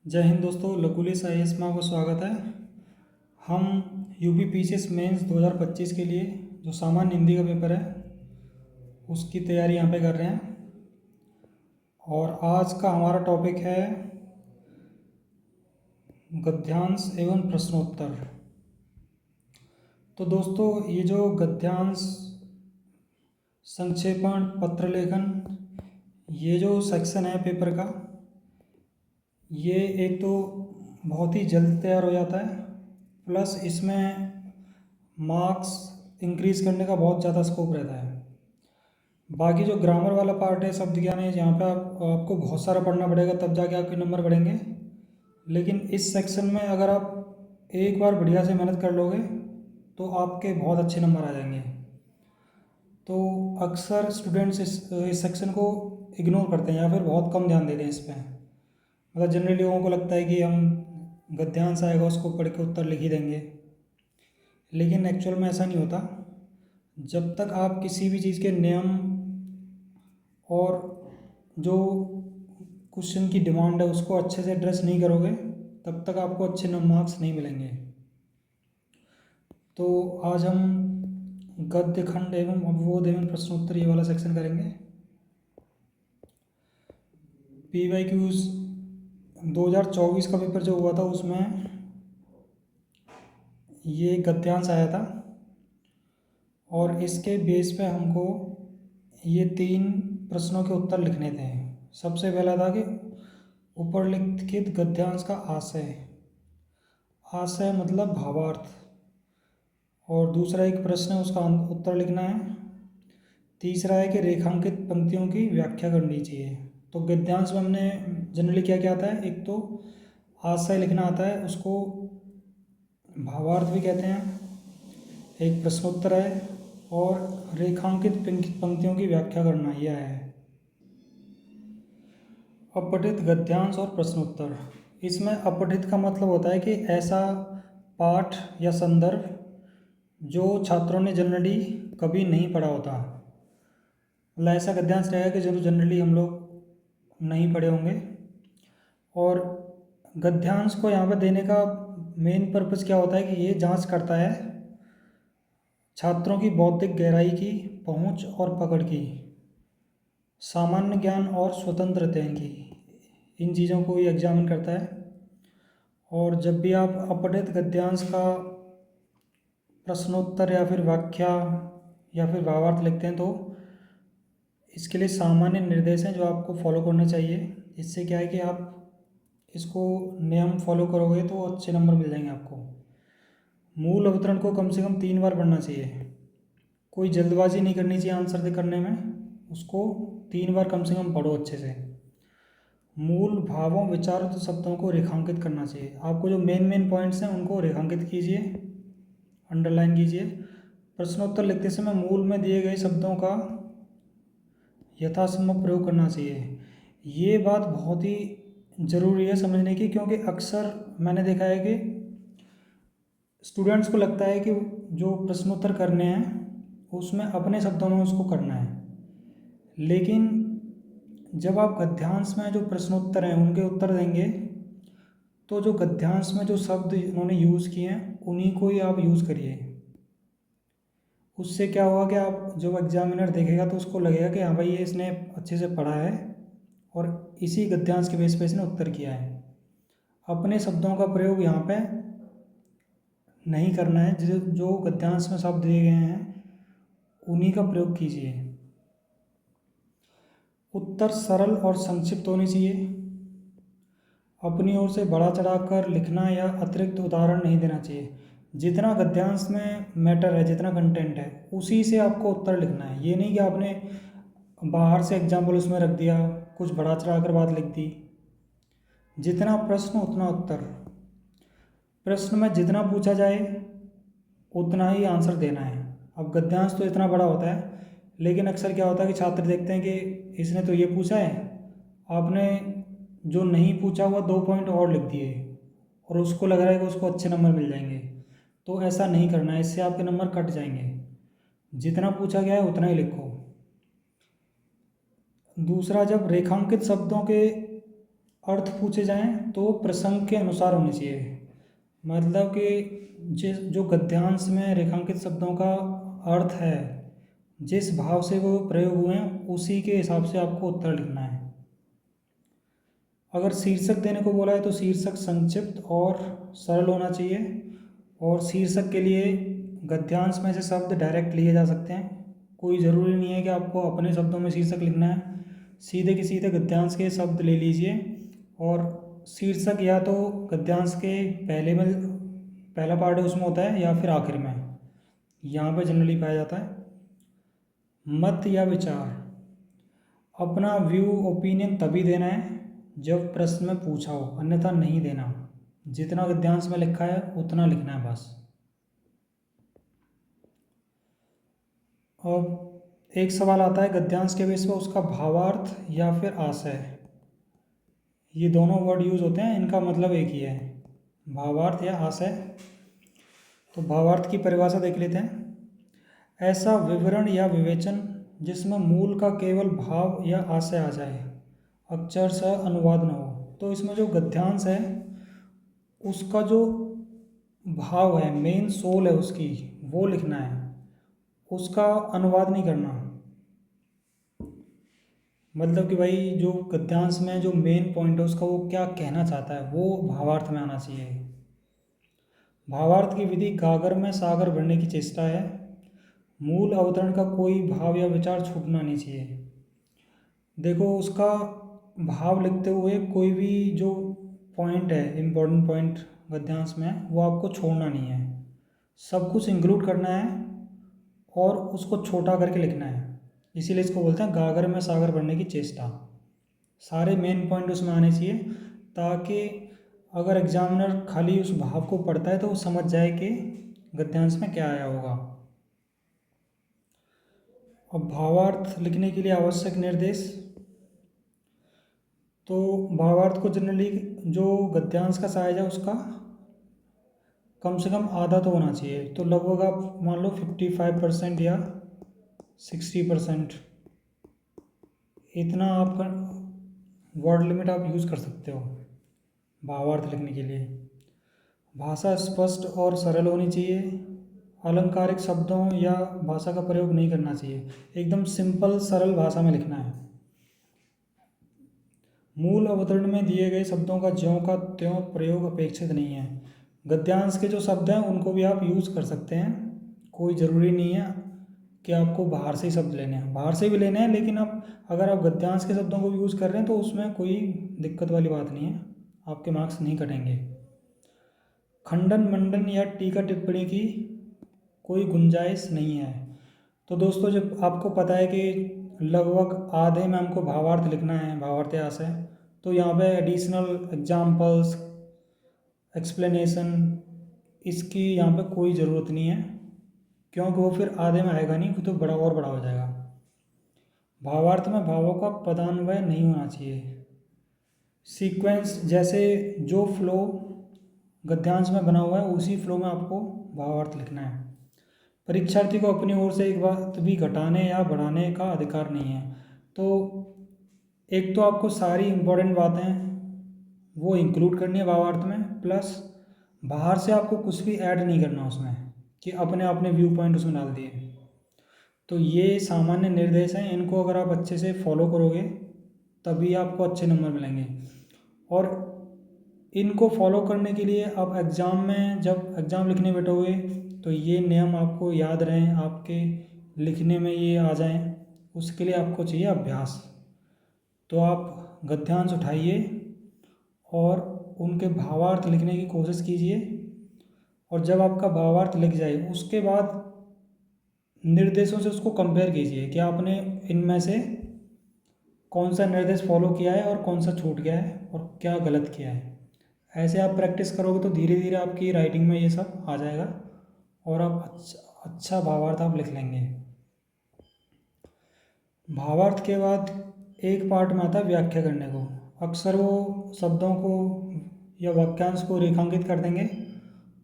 जय हिंद दोस्तों, लकुलिस IAS में आपका स्वागत है। हम यूपी PCS मेंस 2025 के लिए जो सामान्य हिंदी का पेपर है उसकी तैयारी यहाँ पे कर रहे हैं। और आज का हमारा टॉपिक है गद्यांश एवं प्रश्नोत्तर। तो दोस्तों, ये जो गद्यांश, संक्षेपण, पत्र लेखन, ये जो सेक्शन है पेपर का, ये एक तो बहुत ही जल्द तैयार हो जाता है, प्लस इसमें मार्क्स इंक्रीज़ करने का बहुत ज़्यादा स्कोप रहता है। बाकी जो ग्रामर वाला पार्ट है, शब्द ज्ञान है, यहाँ पे आपको बहुत सारा पढ़ना पड़ेगा, तब जाके आपके नंबर बढ़ेंगे। लेकिन इस सेक्शन में अगर आप एक बार बढ़िया से मेहनत कर लोगे तो आपके बहुत अच्छे नंबर आ जाएंगे। तो अक्सर स्टूडेंट्स इस सेक्शन को इग्नोर करते हैं या फिर बहुत कम ध्यान देते हैं इस पर। मतलब जनरली लोगों को लगता है कि हम गद्यांश आएगा उसको पढ़ के उत्तर लिख ही देंगे, लेकिन एक्चुअल में ऐसा नहीं होता। जब तक आप किसी भी चीज़ के नियम और जो क्वेश्चन की डिमांड है उसको अच्छे से एड्रेस नहीं करोगे, तब तक आपको अच्छे मार्क्स नहीं मिलेंगे। तो आज हम गद्य खंड एवं अवबोध एवं प्रश्नोत्तर ये वाला सेक्शन करेंगे। PYQs 2024 का पेपर जो हुआ था उसमें ये गद्यांश आया था, और इसके बेस पे हमको ये 3 प्रश्नों के उत्तर लिखने थे। सबसे पहला था कि उपरलिखित गद्यांश का आशय, आशय मतलब भावार्थ, और दूसरा एक प्रश्न है उसका उत्तर लिखना है। तीसरा है कि रेखांकित पंक्तियों की व्याख्या करनी चाहिए। तो गद्यांश में हमने जनरली क्या क्या आता है, एक तो आशय लिखना आता है, उसको भावार्थ भी कहते हैं, एक प्रश्नोत्तर है, और रेखांकित पंक्तियों की व्याख्या करना यह है। अपठित गद्यांश और प्रश्नोत्तर। इसमें अपठित का मतलब होता है कि ऐसा पाठ या संदर्भ जो छात्रों ने जनरली कभी नहीं पढ़ा होता। मतलब ऐसा गद्यांश रहेगा कि जो जनरली हम लोग नहीं पढ़े होंगे। और गद्यांश को यहाँ पर देने का मेन पर्पज़ क्या होता है कि ये जांच करता है छात्रों की बौद्धिक गहराई की, पहुंच और पकड़ की, सामान्य ज्ञान और स्वतंत्र अध्ययन की, इन चीज़ों को ये एग्जामिन करता है। और जब भी आप अपठित गद्यांश का प्रश्नोत्तर या फिर व्याख्या या फिर भावार्थ लिखते हैं तो इसके लिए सामान्य निर्देश हैं जो आपको फॉलो करने चाहिए। इससे क्या है कि आप इसको नियम फॉलो करोगे तो अच्छे नंबर मिल जाएंगे आपको। मूल अवतरण को कम से कम 3 बार पढ़ना चाहिए। कोई जल्दबाजी नहीं करनी चाहिए आंसर करने में, उसको 3 बार कम से कम पढ़ो अच्छे से। मूल भावों, विचारों तो शब्दों को रेखांकित करना चाहिए। आपको जो मेन पॉइंट्स हैं उनको रेखांकित कीजिए, अंडरलाइन कीजिए। प्रश्नोत्तर लिखते समय मूल में दिए गए शब्दों का यथासंभव प्रयोग करना चाहिए। ये बात बहुत ही ज़रूरी है समझने की, क्योंकि अक्सर मैंने देखा है कि स्टूडेंट्स को लगता है कि जो प्रश्नोत्तर करने हैं उसमें अपने शब्दों में उसको करना है, लेकिन जब आप गद्यांश में जो प्रश्नोत्तर हैं उनके उत्तर देंगे तो जो गद्यांश में जो शब्द उन्होंने यूज़ किए हैं उन्हीं को ही आप यूज़ करिए। उससे क्या होगा कि आप जब एग्जामिनर देखेगा तो उसको लगेगा कि हाँ भाई ये इसने अच्छे से पढ़ा है और इसी गद्यांश के बेस पे इसने उत्तर किया है। अपने शब्दों का प्रयोग यहाँ पे नहीं करना है। जो गद्यांश में शब्द दिए गए हैं उन्हीं का प्रयोग कीजिए। उत्तर सरल और संक्षिप्त होने चाहिए। अपनी ओर से बढ़ा चढ़ाकर लिखना या अतिरिक्त उदाहरण नहीं देना चाहिए। जितना गद्यांश में मैटर है, जितना कंटेंट है, उसी से आपको उत्तर लिखना है। ये नहीं कि आपने बाहर से एग्जाम्पल उसमें रख दिया, कुछ बढ़ा चढ़ा कर बात लिख दी। जितना प्रश्न उतना उत्तर। प्रश्न में जितना पूछा जाए उतना ही आंसर देना है। अब गद्यांश तो इतना बड़ा होता है, लेकिन अक्सर क्या होता है कि छात्र देखते हैं कि इसने तो ये पूछा है, आपने जो नहीं पूछा हुआ 2 पॉइंट और लिख दिए और उसको लग रहा है कि उसको अच्छे नंबर मिल जाएंगे। तो ऐसा नहीं करना है, इससे आपके नंबर कट जाएंगे। जितना पूछा गया है उतना ही लिखो। दूसरा, जब रेखांकित शब्दों के अर्थ पूछे जाएं तो प्रसंग के अनुसार होने चाहिए। मतलब कि जिस जो गद्यांश में रेखांकित शब्दों का अर्थ है, जिस भाव से वो प्रयोग हुए हैं उसी के हिसाब से आपको उत्तर लिखना है। अगर शीर्षक देने को बोला है तो शीर्षक संक्षिप्त और सरल होना चाहिए, और शीर्षक के लिए गद्यांश में से शब्द डायरेक्ट लिए जा सकते हैं। कोई ज़रूरी नहीं है कि आपको अपने शब्दों में शीर्षक लिखना है, सीधे के सीधे गद्यांश के शब्द ले लीजिए। और शीर्षक या तो गद्यांश के पहला पार्ट है उसमें होता है या फिर आखिर में, यहाँ पे जनरली पाया जाता है। मत या विचार, अपना व्यू ओपिनियन तभी देना है जब प्रश्न में पूछा हो, अन्यथा नहीं देना। जितना गद्यांश में लिखा है उतना लिखना है बस। अब एक सवाल आता है गद्यांश के बेस पर उसका भावार्थ या फिर आशय, ये दोनों वर्ड यूज होते हैं, इनका मतलब एक ही है, भावार्थ या आशय। तो भावार्थ की परिभाषा देख लेते हैं। ऐसा विवरण या विवेचन जिसमें मूल का केवल भाव या आशय आ जाए, अक्षरशः अनुवाद न हो। तो इसमें जो गद्यांश है उसका जो भाव है, मेन सोल है उसकी, वो लिखना है, उसका अनुवाद नहीं करना। मतलब कि भाई जो गद्यांश में जो मेन पॉइंट है उसका वो क्या कहना चाहता है वो भावार्थ में आना चाहिए। भावार्थ की विधि गागर में सागर भरने की चेष्टा है। मूल अवतरण का कोई भाव या विचार छूटना नहीं चाहिए। देखो उसका भाव लिखते हुए कोई भी जो पॉइंट है, इम्पोर्टेंट पॉइंट गद्यांश में, वो आपको छोड़ना नहीं है, सब कुछ इंक्लूड करना है और उसको छोटा करके लिखना है। इसीलिए इसको बोलते हैं गागर में सागर भरने की चेष्टा। सारे मेन पॉइंट उसमें आने चाहिए ताकि अगर एग्जामिनर खाली उस भाव को पढ़ता है तो वो समझ जाए कि गद्यांश में क्या आया होगा। अब भावार्थ लिखने के लिए आवश्यक निर्देश, तो भावार्थ को जनरली जो गद्यांश का साइज है उसका कम से कम आधा तो होना चाहिए। तो लगभग आप मान लो 55% या 60% इतना आपका वर्ड लिमिट आप यूज़ कर सकते हो भावार्थ लिखने के लिए। भाषा स्पष्ट और सरल होनी चाहिए। अलंकारिक शब्दों या भाषा का प्रयोग नहीं करना चाहिए, एकदम सिंपल सरल भाषा में लिखना है। मूल अवतरण में दिए गए शब्दों का ज्यों का त्यों प्रयोग अपेक्षित नहीं है। गद्यांश के जो शब्द हैं उनको भी आप यूज़ कर सकते हैं, कोई ज़रूरी नहीं है कि आपको बाहर से ही शब्द लेने हैं, बाहर से भी लेने हैं, लेकिन अगर आप गद्यांश के शब्दों को यूज़ कर रहे हैं तो उसमें कोई दिक्कत वाली बात नहीं है, आपके मार्क्स नहीं कटेंगे। खंडन मंडन या टीका टिप्पणी की कोई गुंजाइश नहीं है। तो दोस्तों जब आपको पता है कि लगभग आधे में हमको भावार्थ लिखना है, भावार्थ आशय, तो यहाँ पे एडिशनल एग्जाम्पल्स, एक्सप्लेनेशन, इसकी यहाँ पे कोई ज़रूरत नहीं है, क्योंकि वो फिर आधे में आएगा नहीं, तो बड़ा और बड़ा हो जाएगा। भावार्थ में भावों का पदान्वय नहीं होना चाहिए। सीक्वेंस, जैसे जो फ्लो गद्यांश में बना हुआ है उसी फ्लो में आपको भावार्थ लिखना है। परीक्षार्थी को अपनी ओर से एक बात भी घटाने या बढ़ाने का अधिकार नहीं है। तो एक तो आपको सारी इम्पोर्टेंट बातें वो इंक्लूड करनी है भावार्थ में, प्लस बाहर से आपको कुछ भी ऐड नहीं करना उसमें कि अपने अपने व्यू पॉइंट उसमें डाल दिए। तो ये सामान्य निर्देश हैं, इनको अगर आप अच्छे से फॉलो करोगे तभी आपको अच्छे नंबर मिलेंगे। और इनको फॉलो करने के लिए आप एग्ज़ाम में जब एग्ज़ाम लिखने बैठोगे तो ये नियम आपको याद रहें, आपके लिखने में ये आ जाएं, उसके लिए आपको चाहिए अभ्यास। तो आप गद्यांश उठाइए और उनके भावार्थ लिखने की कोशिश कीजिए, और जब आपका भावार्थ लिख जाए उसके बाद निर्देशों से उसको कंपेयर कीजिए कि आपने इनमें से कौन सा निर्देश फॉलो किया है और कौन सा छूट गया है और क्या गलत किया है। ऐसे आप प्रैक्टिस करोगे तो धीरे धीरे आपकी राइटिंग में ये सब आ जाएगा और आप अच्छा भावार्थ आप लिख लेंगे। भावार्थ के बाद एक पार्ट में आता है व्याख्या करने को। अक्सर वो शब्दों को या वाक्यांश को रेखांकित कर देंगे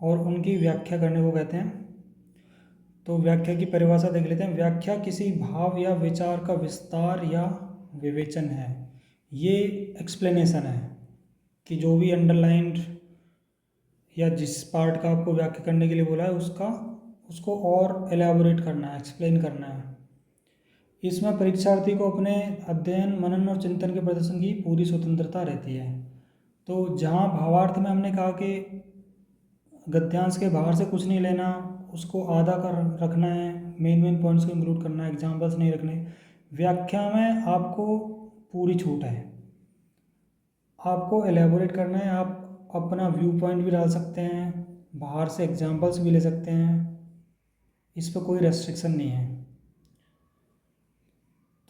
और उनकी व्याख्या करने को कहते हैं। तो व्याख्या की परिभाषा देख लेते हैं। व्याख्या किसी भाव या विचार का विस्तार या विवेचन है, ये एक्सप्लेनेशन है। कि जो भी अंडरलाइंड या जिस पार्ट का आपको व्याख्या करने के लिए बोला है उसको और एलैबोरेट करना है, एक्सप्लेन करना है। इसमें परीक्षार्थी को अपने अध्ययन, मनन और चिंतन के प्रदर्शन की पूरी स्वतंत्रता रहती है। तो जहाँ भावार्थ में हमने कहा कि गद्यांश के बाहर से कुछ नहीं लेना, उसको आधा कर रखना है, मेन पॉइंट्स को इंक्लूड करना है, एग्जाम्पल्स नहीं रखने। व्याख्या में आपको पूरी छूट है, आपको एलेबोरेट करना है, आप अपना व्यू पॉइंट भी डाल सकते हैं, बाहर से एग्जाम्पल्स भी ले सकते हैं, इस पर कोई रेस्ट्रिक्शन नहीं है।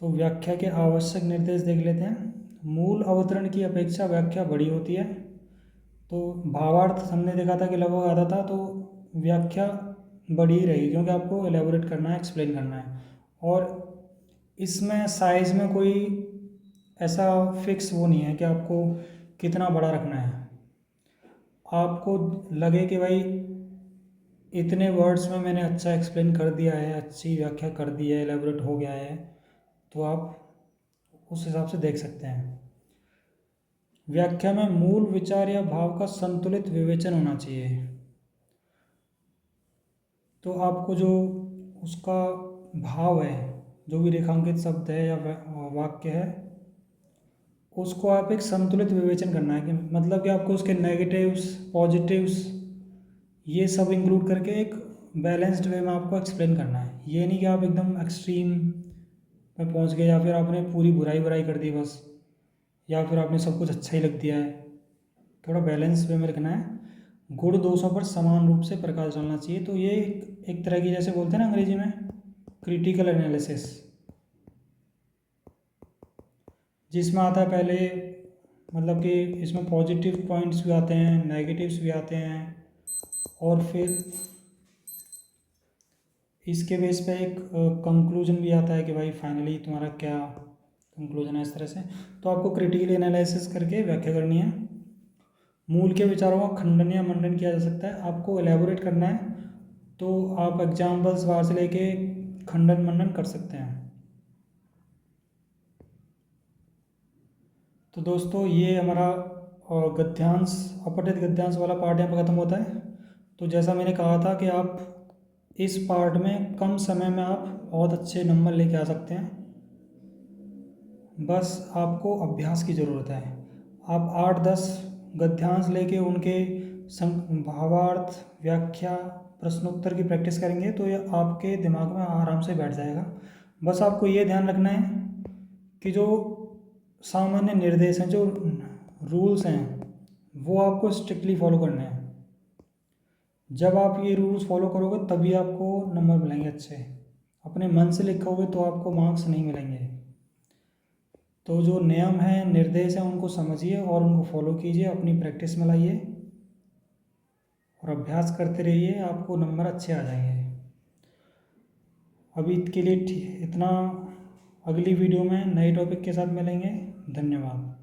तो व्याख्या के आवश्यक निर्देश देख लेते हैं। मूल अवतरण की अपेक्षा व्याख्या बड़ी होती है। तो भावार्थ हमने देखा था कि लगभग आधा था, तो व्याख्या बड़ी ही रहेगी क्योंकि आपको एलेबोरेट करना है, एक्सप्लेन करना है। और इसमें साइज़ में कोई ऐसा फिक्स वो नहीं है कि आपको कितना बड़ा रखना है। आपको लगे कि भाई इतने वर्ड्स में मैंने अच्छा एक्सप्लेन कर दिया है, अच्छी व्याख्या कर दी है, एलेबोरेट हो गया है, तो आप उस हिसाब से देख सकते हैं। व्याख्या में मूल विचार या भाव का संतुलित विवेचन होना चाहिए। तो आपको जो उसका भाव है, जो भी रेखांकित शब्द है या वाक्य है, उसको आप एक संतुलित विवेचन करना है कि मतलब कि आपको उसके नेगेटिव्स, पॉजिटिव्स, ये सब इंक्लूड करके एक बैलेंस्ड वे में आपको एक्सप्लेन करना है। ये नहीं कि आप एकदम एक्सट्रीम में पहुंच गए या फिर आपने पूरी बुराई कर दी बस, या फिर आपने सब कुछ अच्छा ही लग दिया है। थोड़ा बैलेंस वे में रखना है। गुण दोषों पर समान रूप से प्रकाश डालना चाहिए। तो ये एक तरह की, जैसे बोलते हैं ना अंग्रेजी में, क्रिटिकल एनालिसिस, जिसमें आता है पहले, मतलब कि इसमें पॉजिटिव पॉइंट्स भी आते हैं, नेगेटिव्स भी आते हैं, और फिर इसके बेस पे एक कंक्लूजन भी आता है कि भाई फाइनली तुम्हारा क्या कंक्लूजन है, इस तरह से। तो आपको क्रिटिकल एनालिसिस करके व्याख्या करनी है। मूल के विचारों का खंडन या मंडन किया जा सकता है, आपको एलेबोरेट करना है, तो आप एग्जाम्पल्स बाहर से लेके खंडन मंडन कर सकते हैं। तो दोस्तों ये हमारा गद्यांश, अपठित गद्यांश वाला पार्ट यहाँ पर ख़त्म होता है। तो जैसा मैंने कहा था कि आप इस पार्ट में कम समय में आप बहुत अच्छे नंबर लेके आ सकते हैं, बस आपको अभ्यास की ज़रूरत है। आप 8-10 गद्यांश लेके उनके भावार्थ, व्याख्या, प्रश्नोत्तर की प्रैक्टिस करेंगे तो ये आपके दिमाग में आराम से बैठ जाएगा। बस आपको ये ध्यान रखना है कि जो सामान्य निर्देश हैं, जो रूल्स हैं, वो आपको स्ट्रिक्टली फॉलो करने हैं। जब आप ये रूल्स फॉलो करोगे तभी आपको नंबर मिलेंगे अच्छे। अपने मन से लिखोगे तो आपको मार्क्स नहीं मिलेंगे। तो जो नियम हैं, निर्देश हैं, उनको समझिए और उनको फॉलो कीजिए, अपनी प्रैक्टिस में लाइए और अभ्यास करते रहिए, आपको नंबर अच्छे आ जाएंगे। अभी के लिए इतना। अगली वीडियो में नए टॉपिक के साथ मिलेंगे। धन्यवाद।